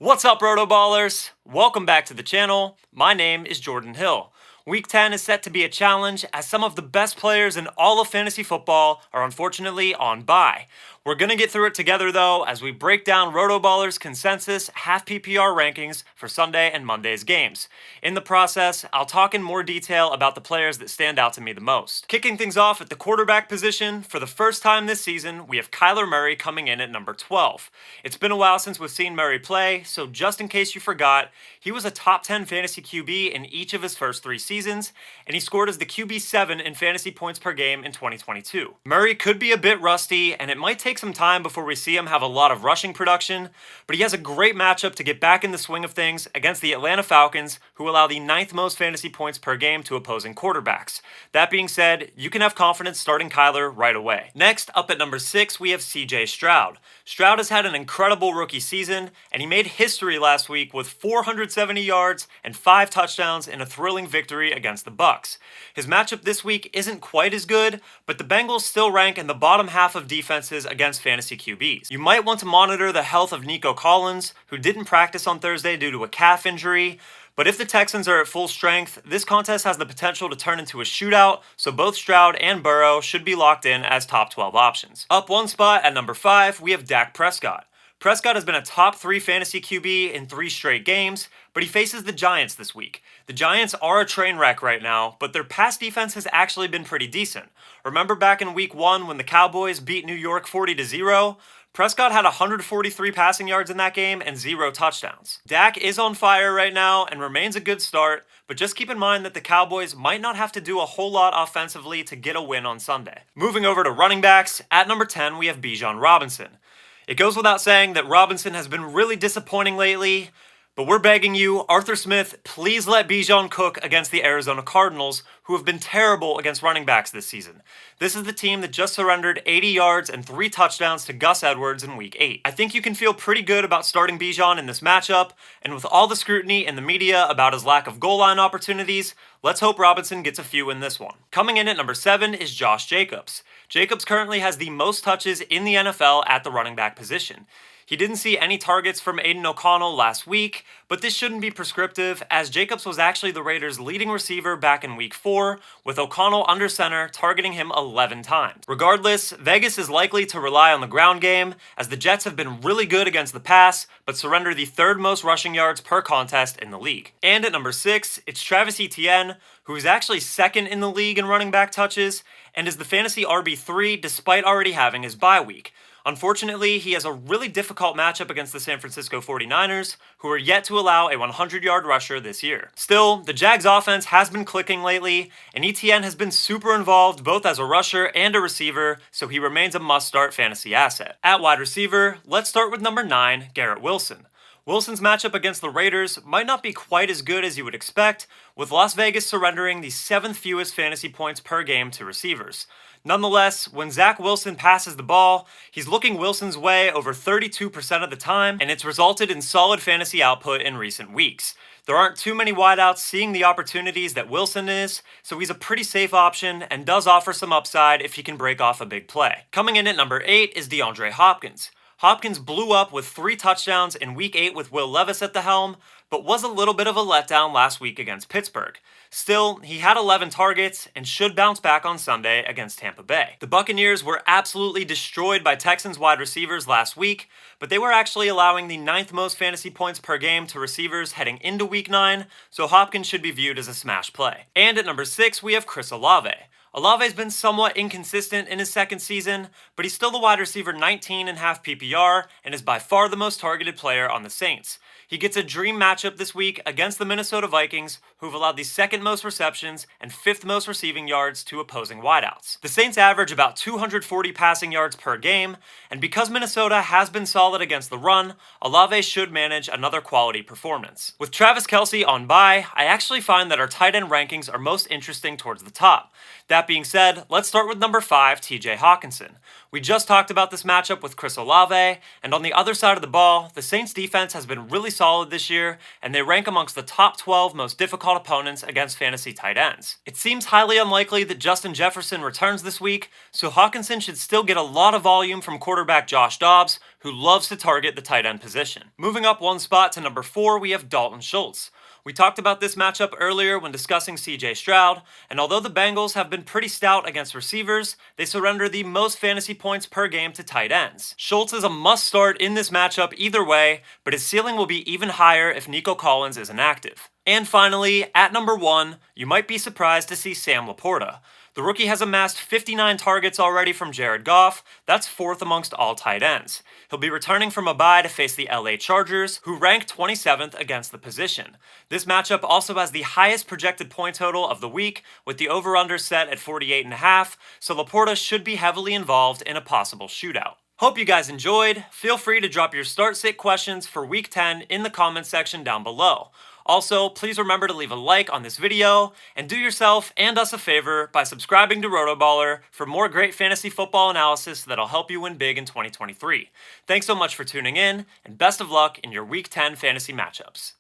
What's up, RotoBallers? Welcome back to the channel. My name is Jorden Hill. Week 10 is set to be a challenge as some of the best players in all of fantasy football are unfortunately on bye. We're going to get through it together though as we break down RotoBaller's consensus half PPR rankings for Sunday and Monday's games. In the process, I'll talk in more detail about the players that stand out to me the most. Kicking things off at the quarterback position, for the first time this season, we have Kyler Murray coming in at number 12. It's been a while since we've seen Murray play, so just in case you forgot, he was a top 10 fantasy QB in each of his first 3 seasons, and he scored as the QB7 in fantasy points per game in 2022. Murray could be a bit rusty, and it might take some time before we see him have a lot of rushing production, but he has a great matchup to get back in the swing of things against the Atlanta Falcons, who allow the 9th most fantasy points per game to opposing quarterbacks. That being said, you can have confidence starting Kyler right away. Next, up at number 6, we have CJ Stroud. Stroud has had an incredible rookie season, and he made history last week with 470 yards and 5 touchdowns in a thrilling victory against the Bucs. His matchup this week isn't quite as good, but the Bengals still rank in the bottom half of defenses against fantasy QBs. You might want to monitor the health of Nico Collins, who didn't practice on Thursday due to a calf injury. But if the Texans are at full strength, this contest has the potential to turn into a shootout, so both Stroud and Burrow should be locked in as top 12 options. Up one spot at number 5, we have Dak Prescott. Prescott has been a top 3 fantasy QB in 3 straight games, but he faces the Giants this week. The Giants are a train wreck right now, but their pass defense has actually been pretty decent. Remember back in week 1 when the Cowboys beat New York 40-0? Prescott had 143 passing yards in that game and 0 touchdowns. Dak is on fire right now and remains a good start, but just keep in mind that the Cowboys might not have to do a whole lot offensively to get a win on Sunday. Moving over to running backs, at number 10 we have Bijan Robinson. It goes without saying that Robinson has been really disappointing lately, but we're begging you, Arthur Smith, please let Bijan cook against the Arizona Cardinals, who have been terrible against running backs this season. This is the team that just surrendered 80 yards and 3 touchdowns to Gus Edwards in Week 8. I think you can feel pretty good about starting Bijan in this matchup, and with all the scrutiny in the media about his lack of goal line opportunities, let's hope Robinson gets a few in this one. Coming in at number 7 is Josh Jacobs. Jacobs currently has the most touches in the NFL at the running back position. He didn't see any targets from Aiden O'Connell last week, but this shouldn't be prescriptive as Jacobs was actually the Raiders' leading receiver back in week 4, with O'Connell under center targeting him 11 times. Regardless, Vegas is likely to rely on the ground game as the Jets have been really good against the pass, but surrender the 3rd most rushing yards per contest in the league. And at number 6, it's Travis Etienne, who is actually 2nd in the league in running back touches, and is the fantasy RB3 despite already having his bye week. Unfortunately, he has a really difficult matchup against the San Francisco 49ers, who are yet to allow a 100-yard rusher this year. Still, the Jags offense has been clicking lately, and Etienne has been super involved both as a rusher and a receiver, so he remains a must-start fantasy asset. At wide receiver, let's start with number 9, Garrett Wilson. Wilson's matchup against the Raiders might not be quite as good as you would expect, with Las Vegas surrendering the 7th fewest fantasy points per game to receivers. Nonetheless, when Zach Wilson passes the ball, he's looking Wilson's way over 32% of the time, and it's resulted in solid fantasy output in recent weeks. There aren't too many wideouts seeing the opportunities that Wilson is, so he's a pretty safe option and does offer some upside if he can break off a big play. Coming in at number 8 is DeAndre Hopkins. Hopkins blew up with 3 touchdowns in Week 8 with Will Levis at the helm, but was a little bit of a letdown last week against Pittsburgh. Still, he had 11 targets and should bounce back on Sunday against Tampa Bay. The Buccaneers were absolutely destroyed by Texans wide receivers last week, but they were actually allowing the 9th most fantasy points per game to receivers heading into Week 9, so Hopkins should be viewed as a smash play. And at number 6, we have Chris Olave. Olave's been somewhat inconsistent in his 2nd season, but he's still the wide receiver 19 in half PPR and is by far the most targeted player on the Saints. He gets a dream matchup this week against the Minnesota Vikings, who've allowed the 2nd most receptions and 5th most receiving yards to opposing wideouts. The Saints average about 240 passing yards per game, and because Minnesota has been solid against the run, Olave should manage another quality performance. With Travis Kelce on bye, I actually find that our tight end rankings are most interesting towards the top. That being said, let's start with number 5, TJ Hawkinson. We just talked about this matchup with Chris Olave, and on the other side of the ball, the Saints defense has been really solid this year, and they rank amongst the top 12 most difficult opponents against fantasy tight ends. It seems highly unlikely that Justin Jefferson returns this week, so Hawkinson should still get a lot of volume from quarterback Josh Dobbs, who loves to target the tight end position. Moving up one spot to number 4, we have Dalton Schultz. We talked about this matchup earlier when discussing CJ Stroud, and although the Bengals have been pretty stout against receivers, they surrender the most fantasy points per game to tight ends. Schultz is a must-start in this matchup either way, but his ceiling will be even higher if Nico Collins is inactive. And finally, at number 1, you might be surprised to see Sam Laporta. The rookie has amassed 59 targets already from Jared Goff. That's 4th amongst all tight ends. He'll be returning from a bye to face the LA Chargers, who rank 27th against the position. This matchup also has the highest projected point total of the week, with the over-under set at 48.5, so Laporta should be heavily involved in a possible shootout. Hope you guys enjoyed. Feel free to drop your start-sit questions for Week 10 in the comments section down below. Also, please remember to leave a like on this video, and do yourself and us a favor by subscribing to RotoBaller for more great fantasy football analysis that'll help you win big in 2023. Thanks so much for tuning in, and best of luck in your Week 10 fantasy matchups.